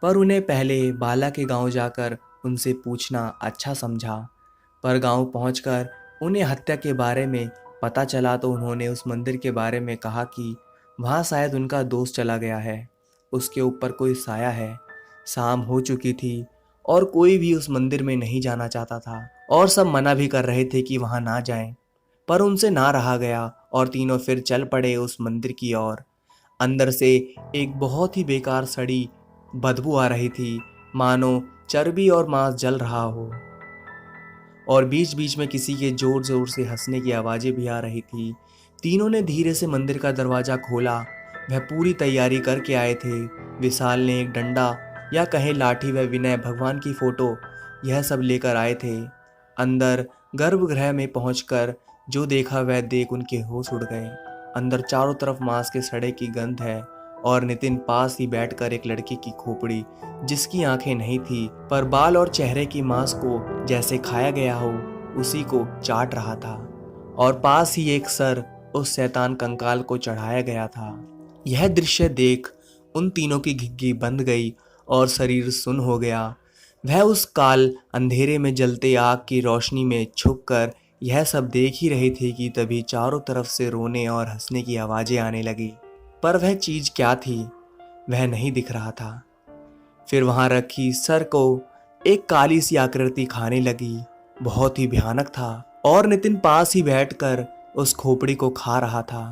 A: पर उन्हें पहले बाला के गांव जाकर उनसे पूछना अच्छा समझा। पर गांव पहुंचकर उन्हें हत्या के बारे में पता चला तो उन्होंने उस मंदिर के बारे में कहा कि वहाँ शायद उनका दोस्त चला गया है, उसके ऊपर कोई साया है। शाम हो चुकी थी और कोई भी उस मंदिर में नहीं जाना चाहता था, और सब मना भी कर रहे थे कि वहाँ ना जाएं। पर उनसे ना रहा गया और तीनों फिर चल पड़े उस मंदिर की ओर। अंदर से एक बहुत ही बेकार सड़ी बदबू आ रही थी, मानो चर्बी और मांस जल रहा हो, और बीच बीच में किसी के जोर जोर से हंसने की आवाजें भी आ रही थी। तीनों ने धीरे से मंदिर का दरवाजा खोला। वह पूरी तैयारी करके आए थे। विशाल ने एक डंडा या कहे लाठी व विनय भगवान की फोटो यह सब लेकर आए थे। अंदर गर्भगृह में पहुंचकर जो देखा वह देख उनके होश उड़ गए। अंदर चारों तरफ मांस के सड़े की गंध है, और नितिन पास ही बैठकर एक लड़की की खोपड़ी, जिसकी आंखें नहीं थी पर बाल और चेहरे की मांस को जैसे खाया गया हो, उसी को चाट रहा था। और पास ही एक सर उस शैतान कंकाल को चढ़ाया गया था। यह दृश्य देख उन तीनों की घिघी बंद गई और शरीर सुन्न हो गया। वह उस काल अंधेरे में जलते आग की रोशनी में छुपकर यह सब देख ही रहे थे कि तभी चारों तरफ से रोने और हंसने की आवाजें आने लगी। पर वह चीज क्या थी वह नहीं दिख रहा था। फिर वहां रखी सर को एक काली सी आकृति खाने लगी। बहुत ही भयानक था। और नितिन पास ही बैठकर उस खोपड़ी को खा रहा था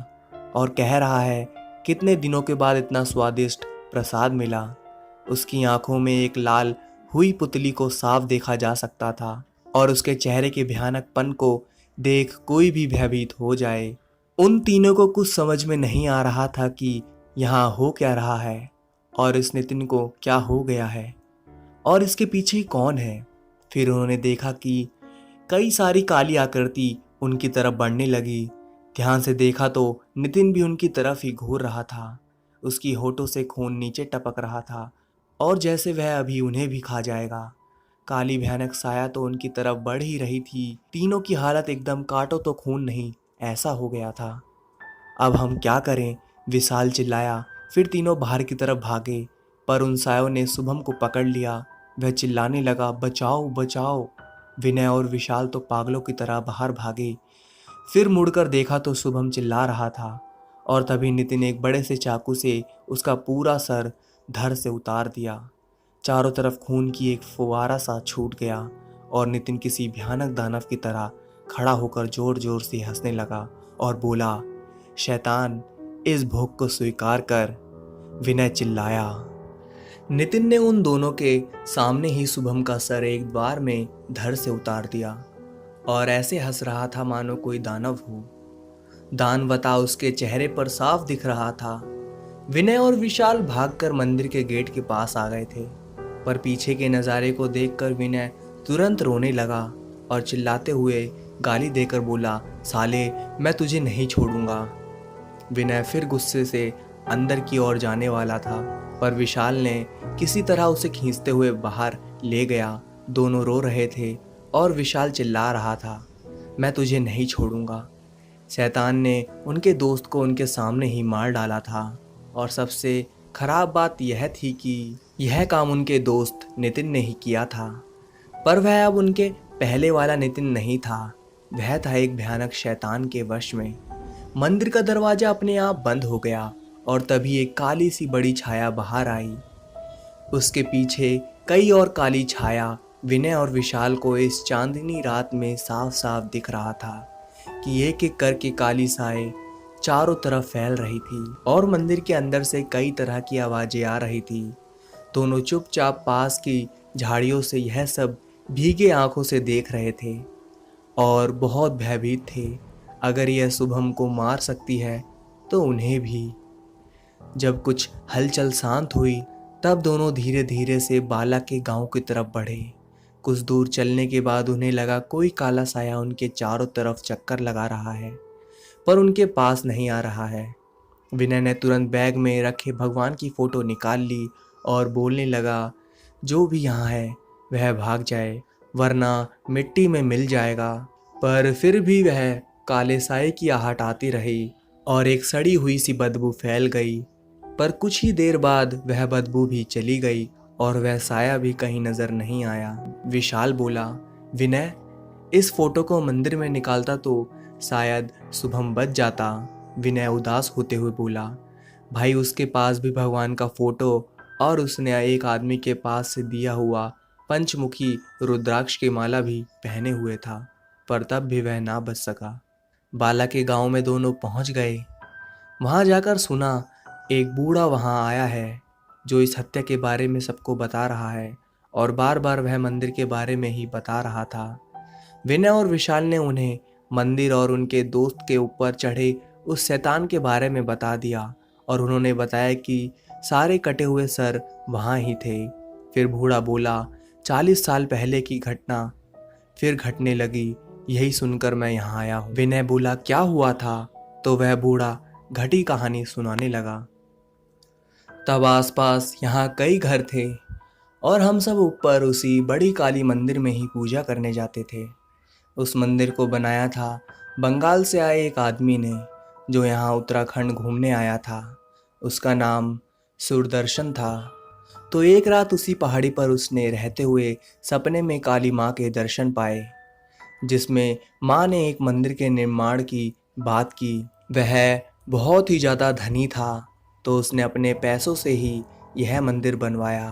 A: और कह रहा है कितने दिनों के बाद इतना स्वादिष्ट प्रसाद मिला। उसकी आंखों में एक लाल हुई पुतली को साफ देखा जा सकता था और उसके चेहरे के भयानकपन को देख कोई भी भयभीत हो जाए। उन तीनों को कुछ समझ में नहीं आ रहा था कि यहाँ हो क्या रहा है और इस नितिन को क्या हो गया है और इसके पीछे कौन है। फिर उन्होंने देखा कि कई सारी काली आकृति उनकी तरफ बढ़ने लगी। ध्यान से देखा तो नितिन भी उनकी तरफ ही घूर रहा था। उसकी होठों से खून नीचे टपक रहा था और जैसे वह अभी उन्हें भी खा जाएगा। काली भयानक साया तो उनकी तरफ बढ़ ही रही थी। तीनों की हालत एकदम काटो तो खून नहीं ऐसा हो गया था। अब हम क्या करें, विशाल चिल्लाया। फिर तीनों बाहर की तरफ भागे पर उन सायों ने शुभम को पकड़ लिया। वह चिल्लाने लगा, बचाओ बचाओ। विनय और विशाल तो पागलों की तरह बाहर भागे। फिर मुड़कर देखा तो शुभम चिल्ला रहा था और तभी नितिन एक बड़े से चाकू से उसका पूरा सर धड़ से उतार दिया। चारों तरफ खून की एक फुवारा सा छूट गया और नितिन किसी भयानक दानव की तरह खड़ा होकर जोर जोर से हंसने लगा और बोला, शैतान इस भोग को स्वीकार कर। विनय चिल्लाया। नितिन ने उन दोनों के सामने ही शुभम का सर एक बार में धड़ से उतार दिया और ऐसे हंस रहा था मानो कोई दानव हो। दानवता उसके चेहरे पर साफ दिख रहा था। विनय और विशाल भागकर मंदिर के गेट के पास आ गए थे पर पीछे के नज़ारे को देखकर विनय तुरंत रोने लगा और चिल्लाते हुए गाली देकर बोला, साले मैं तुझे नहीं छोड़ूंगा। विनय फिर गुस्से से अंदर की ओर जाने वाला था पर विशाल ने किसी तरह उसे खींचते हुए बाहर ले गया। दोनों रो रहे थे और विशाल चिल्ला रहा था, मैं तुझे नहीं छोड़ूंगा। शैतान ने उनके दोस्त को उनके सामने ही मार डाला था और सबसे खराब बात यह थी कि यह काम उनके दोस्त नितिन ने ही किया था। पर वह अब उनके पहले वाला नितिन नहीं था। वह था एक भयानक शैतान के वश में। मंदिर का दरवाजा अपने आप बंद हो गया और तभी एक काली सी बड़ी छाया बाहर आई। उसके पीछे कई और काली छाया विनय और विशाल को इस चांदनी रात में साफ साफ दिख रहा था कि एक एक करके काली साए चारों तरफ फैल रही थी और मंदिर के अंदर से कई तरह की आवाजें आ रही थी। दोनों चुपचाप पास की झाड़ियों से यह सब भीगे आंखों से देख रहे थे और बहुत भयभीत थे। अगर यह शुभम को मार सकती है तो उन्हें भी। जब कुछ हलचल शांत हुई तब दोनों धीरे धीरे से बाला के गांव की तरफ बढ़े। कुछ दूर चलने के बाद उन्हें लगा कोई काला साया उनके चारों तरफ चक्कर लगा रहा है पर उनके पास नहीं आ रहा है। विनय ने तुरंत बैग में रखे भगवान की फोटो निकाल ली और बोलने लगा, जो भी यहाँ है वह भाग जाए वरना मिट्टी में मिल जाएगा। पर फिर भी वह काले साए की आहट आती रही और एक सड़ी हुई सी बदबू फैल गई। पर कुछ ही देर बाद वह बदबू भी चली गई और वह साया भी कहीं नजर नहीं आया। विशाल बोला, विनय इस फोटो को मंदिर में निकालता तो शायद शुभम बच जाता। विनय उदास होते हुए बोला, भाई उसके पास भी भगवान का फोटो और उसने एक आदमी के पास से दिया हुआ पंचमुखी रुद्राक्ष की माला भी पहने हुए था पर तब भी वह ना बच सका। बाला के गांव में दोनों पहुंच गए। वहां जाकर सुना एक बूढ़ा वहां आया है जो इस हत्या के बारे में सबको बता रहा है और बार बार वह मंदिर के बारे में ही बता रहा था। विनय और विशाल ने उन्हें मंदिर और उनके दोस्त के ऊपर चढ़े उस शैतान के बारे में बता दिया और उन्होंने बताया कि सारे कटे हुए सर वहाँ ही थे। फिर बूढ़ा बोला, 40 साल पहले की घटना फिर घटने लगी, यही सुनकर मैं यहाँ आया हूँ। विनय बोला, क्या हुआ था? तो वह बूढ़ा घटी कहानी सुनाने लगा। तब आसपास यहाँ कई घर थे और हम सब ऊपर उसी बड़ी काली मंदिर में ही पूजा करने जाते थे। उस मंदिर को बनाया था बंगाल से आए एक आदमी ने, जो यहाँ उत्तराखंड घूमने आया था। उसका नाम सूरदर्शन था। तो एक रात उसी पहाड़ी पर उसने रहते हुए सपने में काली माँ के दर्शन पाए, जिसमें माँ ने एक मंदिर के निर्माण की बात की। वह बहुत ही ज़्यादा धनी था, तो उसने अपने पैसों से ही यह मंदिर बनवाया।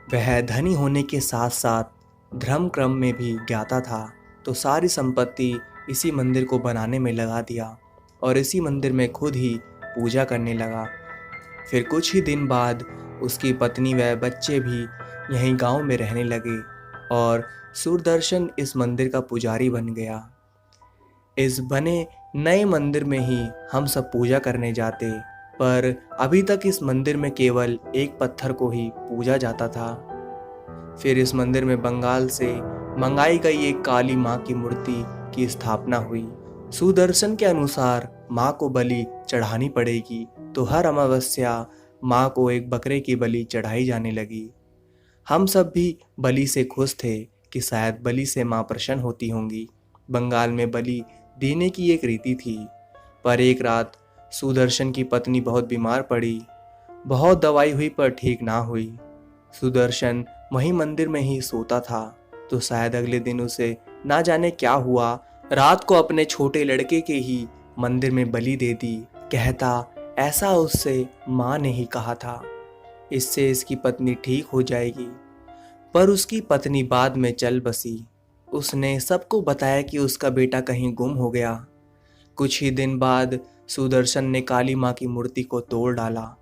A: वह धनी होने के साथ साथ धर्म क्रम में भी ज्ञाता था, तो सारी संपत्ति इसी मंदिर को बनाने में लगा दिया और इसी मंदिर में खुद ही पूजा करने लगा। फिर कुछ ही दिन बाद उसकी पत्नी व बच्चे भी यहीं गांव में रहने लगे और सूरदर्शन इस मंदिर का पुजारी बन गया। इस बने नए मंदिर में ही हम सब पूजा करने जाते, पर अभी तक इस मंदिर में केवल एक पत्थर को ही पूजा जाता था। फिर इस मंदिर में बंगाल से मंगाई गई एक काली माँ की मूर्ति की स्थापना हुई। सुदर्शन के अनुसार माँ को बलि चढ़ानी पड़ेगी, तो हर अमावस्या माँ को एक बकरे की बलि चढ़ाई जाने लगी। हम सब भी बलि से खुश थे कि शायद बलि से माँ प्रसन्न होती होंगी। बंगाल में बलि देने की एक रीति थी, पर एक रात सुदर्शन की पत्नी बहुत बीमार पड़ी। बहुत दवाई हुई पर ठीक ना हुई। सुदर्शन वहीं मंदिर में ही सोता था, तो शायद अगले दिन उसे ना जाने क्या हुआ, रात को अपने छोटे लड़के के ही मंदिर में बलि दे दी। कहता ऐसा उससे माँ ने ही कहा था, इससे इसकी पत्नी ठीक हो जाएगी। पर उसकी पत्नी बाद में चल बसी। उसने सबको बताया कि उसका बेटा कहीं गुम हो गया। कुछ ही दिन बाद सुदर्शन ने काली माँ की मूर्ति को तोड़ डाला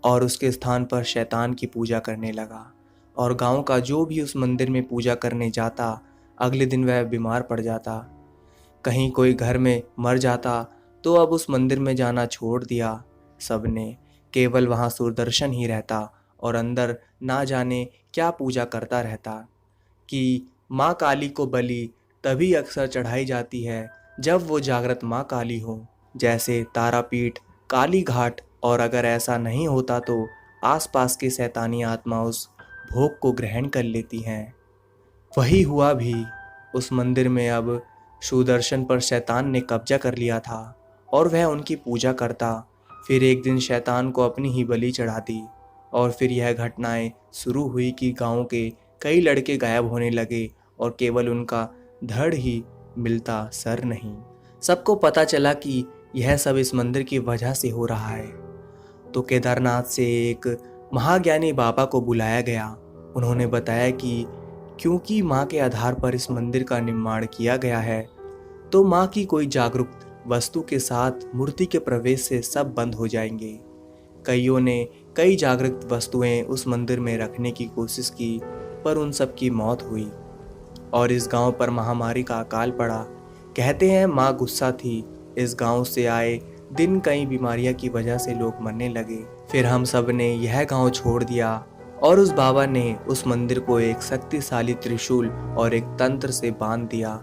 A: और उसके स्थान पर शैतान की पूजा करने लगा। और गांव का जो भी उस मंदिर में पूजा करने जाता, अगले दिन वह बीमार पड़ जाता। कहीं कोई घर में मर जाता, तो अब उस मंदिर में जाना छोड़ दिया सबने। केवल वहाँ सुदर्शन ही रहता और अंदर ना जाने क्या पूजा करता रहता कि माँ काली को बलि तभी अक्सर चढ़ाई जाती है जब वो जागृत माँ काली हो, जैसे तारापीठ, काली घाट। और अगर ऐसा नहीं होता तो आसपास की शैतानी आत्मा उस भोग को ग्रहण कर लेती हैं। वही हुआ भी। उस मंदिर में अब सुदर्शन पर शैतान ने कब्जा कर लिया था और वह उनकी पूजा करता। फिर एक दिन शैतान को अपनी ही बलि चढ़ा दी और फिर यह घटनाएं शुरू हुई कि गांव के कई लड़के गायब होने लगे और केवल उनका धड़ ही मिलता, सर नहीं। सबको पता चला कि यह सब इस मंदिर की वजह से हो रहा है। तो केदारनाथ से एक महाज्ञानी बाबा को बुलाया गया। उन्होंने बताया कि क्योंकि माँ के आधार पर इस मंदिर का निर्माण किया गया है, तो माँ की कोई जागरूक वस्तु के साथ मूर्ति के प्रवेश से सब बंद हो जाएंगे। कईयों ने कई जागृत वस्तुएं उस मंदिर में रखने की कोशिश की, पर उन सब की मौत हुई और इस गांव पर महामारी का अकाल पड़ा। कहते हैं माँ गुस्सा थी। इस गांव से आए दिन कई बीमारियां की वजह से लोग मरने लगे। फिर हम सब ने यह गांव छोड़ दिया और उस बाबा ने उस मंदिर को एक शक्तिशाली त्रिशूल और एक तंत्र से बांध दिया।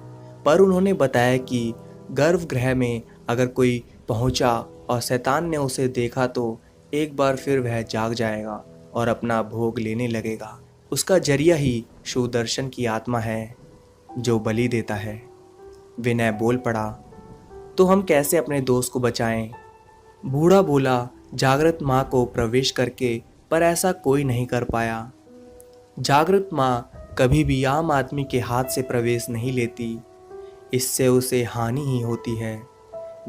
A: पर उन्होंने बताया कि गर्भगृह में अगर कोई पहुंचा और शैतान ने उसे देखा तो एक बार फिर वह जाग जाएगा और अपना भोग लेने लगेगा। उसका जरिया ही सुदर्शन की आत्मा है जो बलि देता है। विनय बोल पड़ा, तो हम कैसे अपने दोस्त को बचाएं? बूढ़ा बोला, जागृत माँ को प्रवेश करके, पर ऐसा कोई नहीं कर पाया। जागृत माँ कभी भी आम आदमी के हाथ से प्रवेश नहीं लेती, इससे उसे हानि ही होती है।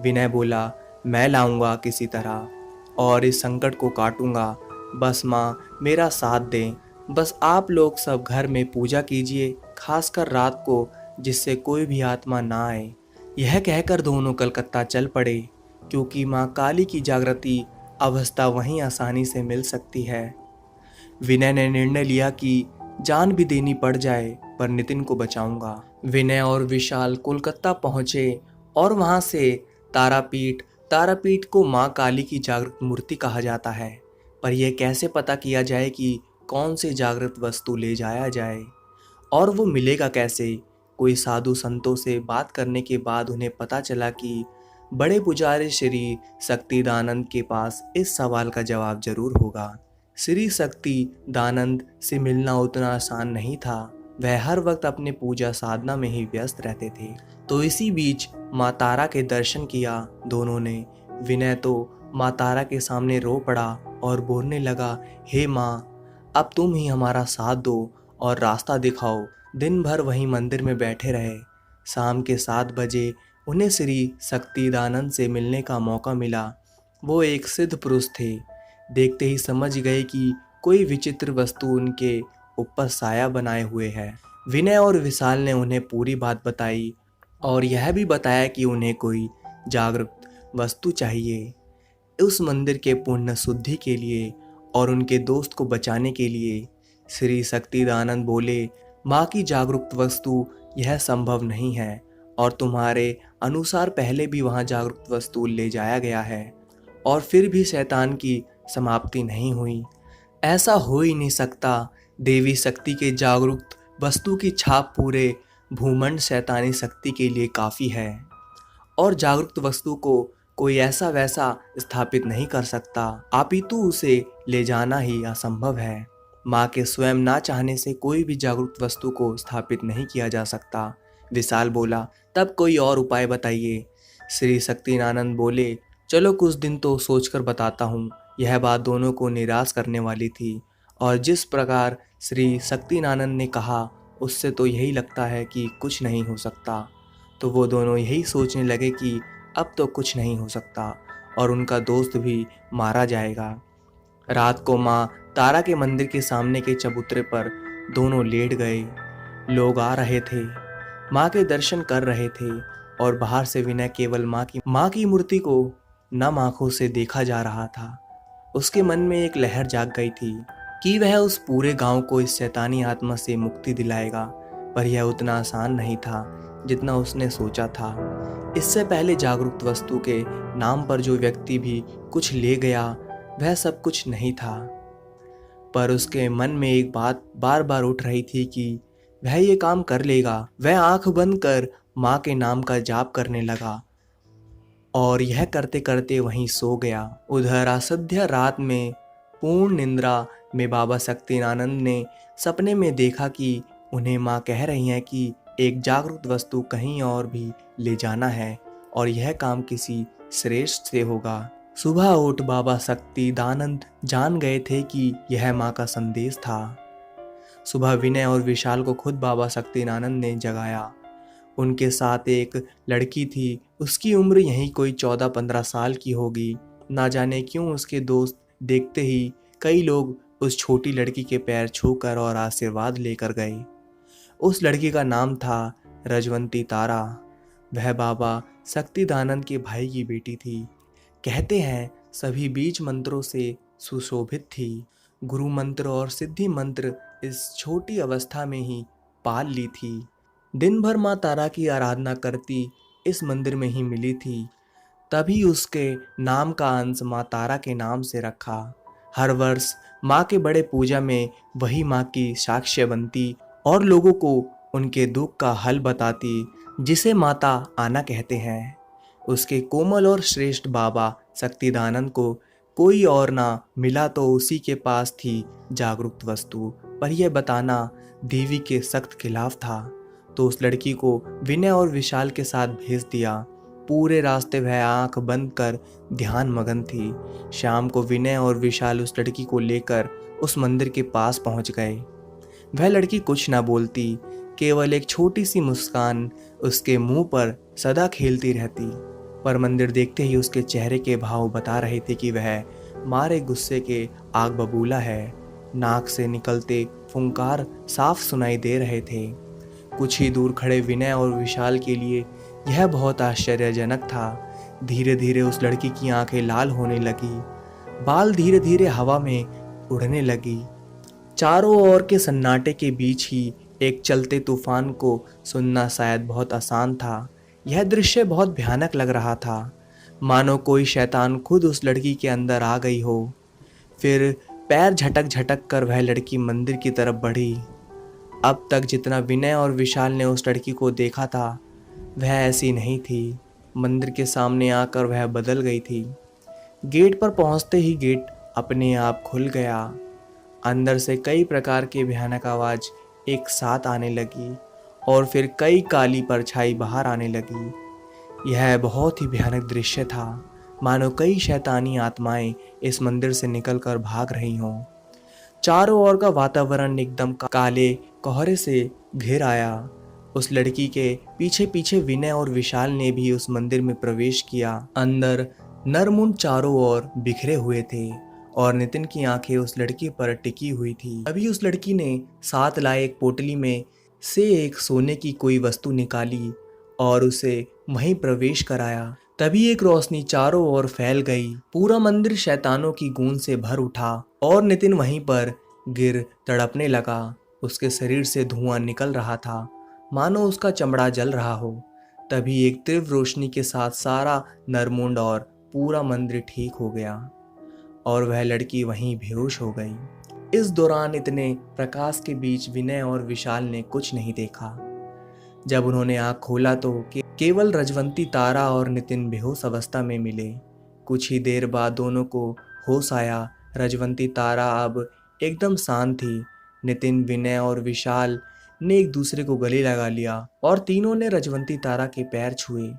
A: विनय बोला, मैं लाऊंगा किसी तरह और इस संकट को काटूंगा। बस माँ मेरा साथ दें। बस आप लोग सब घर में पूजा कीजिए, खासकर रात को, जिससे कोई भी आत्मा ना आए। यह कहकर दोनों कलकत्ता चल पड़े, क्योंकि माँ काली की जागृति अवस्था वहीं आसानी से मिल सकती है। विनय ने निर्णय लिया कि जान भी देनी पड़ जाए पर नितिन को बचाऊंगा। विनय और विशाल कोलकाता पहुंचे और वहां से तारापीठ को माँ काली की जागृत मूर्ति कहा जाता है। पर यह कैसे पता किया जाए कि कौन से जागृत वस्तु ले जाया जाए और वो मिलेगा कैसे? कोई साधु संतों से बात करने के बाद उन्हें पता चला कि बड़े पुजारी श्री शक्तिदानंद के पास इस सवाल का जवाब जरूर होगा। श्री शक्तिदानंद से मिलना उतना आसान नहीं था। वह हर वक्त अपने पूजा साधना में ही व्यस्त रहते थे। तो इसी बीच माँ तारा के दर्शन किया दोनों ने। विनय तो माँ तारा के सामने रो पड़ा और बोलने लगा, हे माँ, अब तुम ही हमारा साथ दो और रास्ता दिखाओ। दिन भर वहीं मंदिर में बैठे रहे। शाम के 7 बजे उन्हें श्री शक्तिदानंद से मिलने का मौका मिला। वो एक सिद्ध पुरुष थे। देखते ही समझ गए कि कोई विचित्र वस्तु उनके ऊपर साया बनाए हुए है। विनय और विशाल ने उन्हें पूरी बात बताई और यह भी बताया कि उन्हें कोई जागरूक वस्तु चाहिए उस मंदिर के पुण्य शुद्धि के लिए और उनके दोस्त को बचाने के लिए। श्री शक्तिदानंद बोले, माँ की जागरूक वस्तु यह संभव नहीं है और तुम्हारे अनुसार पहले भी वहाँ जागरूक वस्तु ले जाया गया है और फिर भी शैतान की समाप्ति नहीं हुई। ऐसा हो ही नहीं सकता। देवी शक्ति के जागरूक वस्तु की छाप पूरे भूमंड शैतानी शक्ति के लिए काफ़ी है और जागरूक वस्तु को कोई ऐसा वैसा स्थापित नहीं कर सकता। अपितु उसे ले जाना ही असंभव है। माँ के स्वयं ना चाहने से कोई भी जागरूक वस्तु को स्थापित नहीं किया जा सकता। विशाल बोला, तब कोई और उपाय बताइए। श्री शक्तिनानंद बोले, चलो कुछ दिन तो सोचकर बताता हूँ। यह बात दोनों को निराश करने वाली थी और जिस प्रकार श्री शक्तिनानंद ने कहा उससे तो यही लगता है कि कुछ नहीं हो सकता। तो वो दोनों यही सोचने लगे कि अब तो कुछ नहीं हो सकता और उनका दोस्त भी मारा जाएगा। रात को माँ तारा के मंदिर के सामने के चबूतरे पर दोनों लेट गए। लोग आ रहे थे, माँ के दर्शन कर रहे थे और बाहर से विनय केवल माँ की मूर्ति को नम आंखों से देखा जा रहा था। उसके मन में एक लहर जाग गई थी कि वह उस पूरे गांव को इस शैतानी आत्मा से मुक्ति दिलाएगा, पर यह उतना आसान नहीं था जितना उसने सोचा था। इससे पहले जागरूक वस्तु के नाम पर जो व्यक्ति भी कुछ ले गया वह सब कुछ नहीं था, पर उसके मन में एक बात बार बार उठ रही थी कि वह ये काम कर लेगा। वह आंख बंद कर माँ के नाम का जाप करने लगा और यह करते करते वहीं सो गया। उधर असध्य रात में पूर्ण निंद्रा में बाबा शक्तिनानंद ने सपने में देखा कि उन्हें माँ कह रही हैं कि एक जागरूक वस्तु कहीं और भी ले जाना है और यह काम किसी श्रेष्ठ से होगा। सुबह उठ बाबा शक्तिदानंद जान गए थे कि यह माँ का संदेश था। सुबह विनय और विशाल को खुद बाबा शक्तिनानंद ने जगाया। उनके साथ एक लड़की थी। उसकी उम्र यहीं कोई 14-15 साल की होगी। ना जाने क्यों उसके दोस्त देखते ही कई लोग उस छोटी लड़की के पैर छूकर और आशीर्वाद लेकर गए। उस लड़की का नाम था रजवंती तारा। वह बाबा शक्तिदानंद के भाई की बेटी थी। कहते हैं सभी बीज मंत्रों से सुशोभित थी। गुरु मंत्र और सिद्धि मंत्र इस छोटी अवस्था में ही पाल ली थी। दिन भर माँ तारा की आराधना करती इस मंदिर में ही मिली थी। तभी उसके नाम का अंश माँ तारा के नाम से रखा। हर वर्ष माँ के बड़े पूजा में वही माँ की साक्ष्य बनती और लोगों को उनके दुख का हल बताती, जिसे माता आना कहते हैं। उसके कोमल और श्रेष्ठ बाबा शक्तिदानंद को कोई और ना मिला तो उसी के पास थी जागरूक वस्तु, पर यह बताना देवी के सख्त खिलाफ था। तो उस लड़की को विनय और विशाल के साथ भेज दिया। पूरे रास्ते वह आंख बंद कर ध्यान मगन थी। शाम को विनय और विशाल उस लड़की को लेकर उस मंदिर के पास पहुंच गए। वह लड़की कुछ ना बोलती, केवल एक छोटी सी मुस्कान उसके मुंह पर सदा खेलती रहती, पर मंदिर देखते ही उसके चेहरे के भाव बता रहे थे कि वह मारे गुस्से के आग बबूला है। नाक से निकलते फुंकार साफ सुनाई दे रहे थे। कुछ ही दूर खड़े विनय और विशाल के लिए यह बहुत आश्चर्यजनक था। धीरे धीरे उस लड़की की आंखें लाल होने लगी, बाल धीरे धीरे हवा में उड़ने लगी। चारों ओर के सन्नाटे के बीच ही एक चलते तूफान को सुनना शायद बहुत आसान था। यह दृश्य बहुत भयानक लग रहा था, मानो कोई शैतान खुद उस लड़की के अंदर आ गई हो। फिर पैर झटक झटक कर वह लड़की मंदिर की तरफ बढ़ी। अब तक जितना विनय और विशाल ने उस लड़की को देखा था वह ऐसी नहीं थी। मंदिर के सामने आकर वह बदल गई थी। गेट पर पहुंचते ही गेट अपने आप खुल गया। अंदर से कई प्रकार की भयानक आवाज एक साथ आने लगी और फिर कई काली परछाई बाहर आने लगी। यह बहुत ही भयानक दृश्य था, मानो कई शैतानी आत्माएं इस मंदिर से निकलकर भाग रही हों। चारों ओर का वातावरण एकदम काले कोहरे से घिर आया। उस लड़की के पीछे पीछे विनय और विशाल ने भी उस मंदिर में प्रवेश किया। अंदर नरमुंड चारों ओर बिखरे हुए थे और नितिन की आंखें उस लड़की पर टिकी हुई थी। अभी उस लड़की ने साथ लाए एक पोटली में से एक सोने की कोई वस्तु निकाली और उसे वहीं प्रवेश कराया। तभी एक रोशनी चारों ओर फैल गई। पूरा मंदिर शैतानों की गूंज से भर उठा और नितिन वहीं पर गिर तड़पने लगा। उसके शरीर से धुआं निकल रहा था, मानो उसका चमड़ा जल रहा हो। तभी एक तीव्र रोशनी के साथ सारा नरमुंड और पूरा मंदिर ठीक हो गया और वह लड़की वहीं बेहोश हो गई। इस दौरान इतने प्रकाश के बीच विनय और विशाल ने कुछ नहीं देखा। जब उन्होंने आंख खोला तो केवल रजवंती तारा और नितिन बेहोश अवस्था में मिले। कुछ ही देर बाद दोनों को होश आया। रजवंती तारा अब एकदम शांत थी। नितिन, विनय और विशाल ने एक दूसरे को गले लगा लिया और तीनों ने रजवंती तारा के पैर छुए।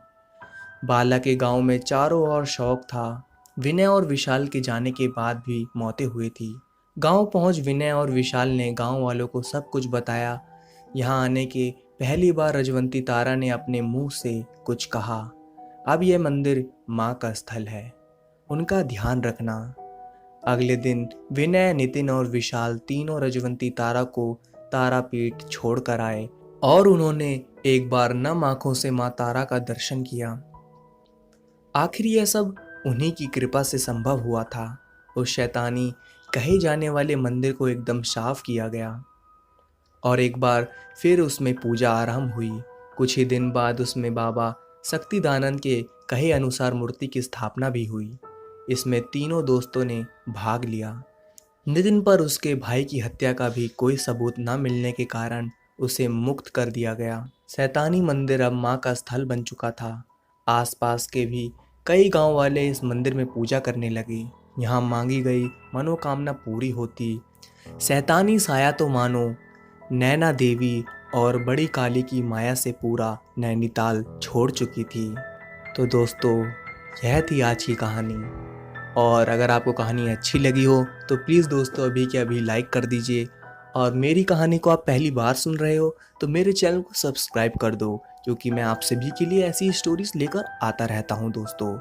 A: बाला के गांव में चारों ओर शौक था। विनय और विशाल के जाने के बाद भी मौतें हुई थी। गांव पहुंच विनय और विशाल ने गांव वालों को सब कुछ बताया। यहाँ आने के पहली बार रजवंती तारा ने अपने मुंह से कुछ कहा। अब यह मंदिर माँ का स्थल है, उनका ध्यान रखना। अगले दिन विनय, नितिन और विशाल तीनों रजवंती तारा को तारापीठ छोड़कर आए और उन्होंने एक बार नम आंखों से माँ तारा का दर्शन किया। आखिर यह सब उन्हीं की कृपा से संभव हुआ था। उस शैतानी कहे जाने वाले मंदिर को एकदम साफ किया गया और एक बार फिर उसमें पूजा आरंभ हुई। कुछ ही दिन बाद उसमें बाबा शक्तिदानंद के कहे अनुसार मूर्ति की स्थापना भी हुई। इसमें तीनों दोस्तों ने भाग लिया। नितिन पर उसके भाई की हत्या का भी कोई सबूत न मिलने के कारण उसे मुक्त कर दिया गया। शैतानी मंदिर अब माँ का स्थल बन चुका था। आसपास के भी कई गांव वाले इस मंदिर में पूजा करने लगे। यहाँ मांगी गई मनोकामना पूरी होती। शैतानी साया तो मानो नैना देवी और बड़ी काली की माया से पूरा नैनीताल छोड़ चुकी थी। तो दोस्तों, यह थी आज की कहानी। और अगर आपको कहानी अच्छी लगी हो तो प्लीज़ दोस्तों अभी के अभी लाइक कर दीजिए। और मेरी कहानी को आप पहली बार सुन रहे हो तो मेरे चैनल को सब्सक्राइब कर दो, क्योंकि मैं आप सभी के लिए ऐसी स्टोरीज लेकर आता रहता हूँ दोस्तों।